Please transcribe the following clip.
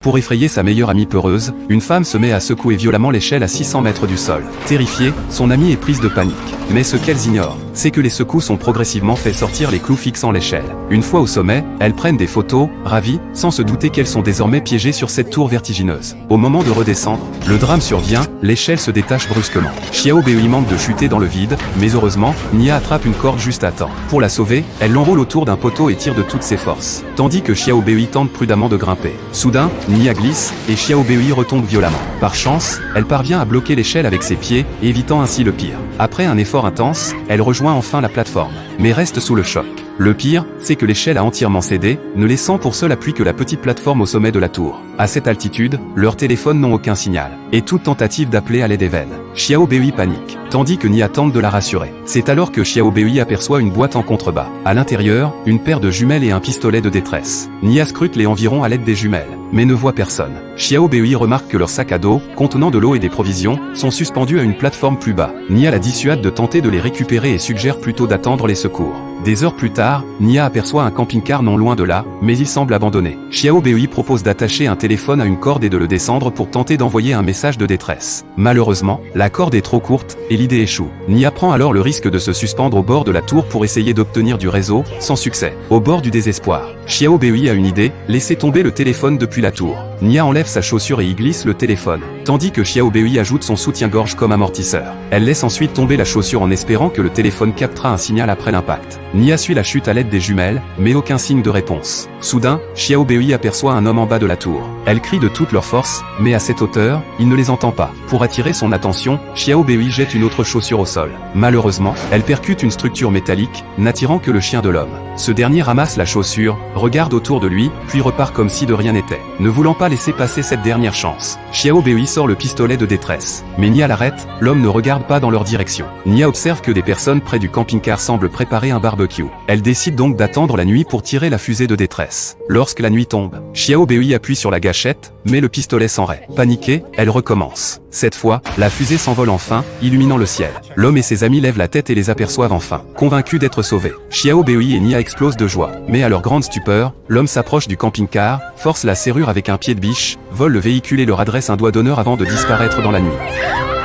Pour effrayer sa meilleure amie peureuse, une femme se met à secouer violemment l'échelle à 600 mètres du sol. Terrifiée, son amie est prise de panique. Mais ce qu'elles ignorent, c'est que les secousses ont progressivement fait sortir les clous fixant l'échelle. Une fois au sommet, elles prennent des photos, ravies, sans se douter qu'elles sont désormais piégées sur cette tour vertigineuse. Au moment de redescendre, le drame survient, l'échelle se détache brusquement. Xiao Bei manque de chuter dans le vide, mais heureusement, Nia attrape une corde juste à temps. Pour la sauver, elle l'enroule autour d'un poteau et tire de toutes ses forces, tandis que Xiao Bei tente prudemment de grimper. Soudain, Nia glisse, et Xiao Bei retombe violemment. Par chance, elle parvient à bloquer l'échelle avec ses pieds, évitant ainsi le pire. Après un effort intense, elle rejoint enfin la plateforme, mais reste sous le choc. Le pire, c'est que l'échelle a entièrement cédé, ne laissant pour seul appui que la petite plateforme au sommet de la tour. À cette altitude, leurs téléphones n'ont aucun signal, et toute tentative d'appeler à l'aide est vaine. Xiao Bei panique, tandis que Nia tente de la rassurer. C'est alors que Xiao Bei aperçoit une boîte en contrebas. À l'intérieur, une paire de jumelles et un pistolet de détresse. Nia scrute les environs à l'aide des jumelles, mais ne voit personne. Xiao Bei remarque que leurs sacs à dos, contenant de l'eau et des provisions, sont suspendus à une plateforme plus bas. Nia la dissuade de tenter de les récupérer et suggère plutôt d'attendre les secours. Des heures plus tard, Nia aperçoit un camping-car non loin de là, mais il semble abandonné. Xiao Bei propose d'attacher un téléphone à une corde et de le descendre pour tenter d'envoyer un message de détresse. Malheureusement, la corde est trop courte, et l'idée échoue. Nia prend alors le risque de se suspendre au bord de la tour pour essayer d'obtenir du réseau, sans succès. Au bord du désespoir, Xiao Bei a une idée, laisser tomber le téléphone depuis la tour. Nia enlève sa chaussure et y glisse le téléphone, tandis que Xiao Bei ajoute son soutien-gorge comme amortisseur. Elle laisse ensuite tomber la chaussure en espérant que le téléphone captera un signal après l'impact. Nia suit la chute à l'aide des jumelles, mais aucun signe de réponse. Soudain, Xiao Bei aperçoit un homme en bas de la tour. Elle crie de toute leur force, mais à cette hauteur, il ne les entend pas. Pour attirer son attention, Xiao Bei jette une autre chaussure au sol. Malheureusement, elle percute une structure métallique, n'attirant que le chien de l'homme. Ce dernier ramasse la chaussure, regarde autour de lui, puis repart comme si de rien n'était. Ne voulant pas laisser passer cette dernière chance, Xiao Bei sort le pistolet de détresse. Mais Nia l'arrête, l'homme ne regarde pas dans leur direction. Nia observe que des personnes près du camping-car semblent préparer un barbecue. Elle décide donc d'attendre la nuit pour tirer la fusée de détresse. Lorsque la nuit tombe, Xiao Bei appuie sur la gâchette, mais le pistolet s'enraye. Paniquée, elle recommence. Cette fois, la fusée s'envole enfin, illuminant le ciel. L'homme et ses amis lèvent la tête et les aperçoivent enfin, convaincus d'être sauvés. Xiao Bei et Nia explosent de joie. Mais à leur grande stupeur, l'homme s'approche du camping-car, force la serrure avec un pied de biche, vole le véhicule et leur adresse un doigt d'honneur avant de disparaître dans la nuit.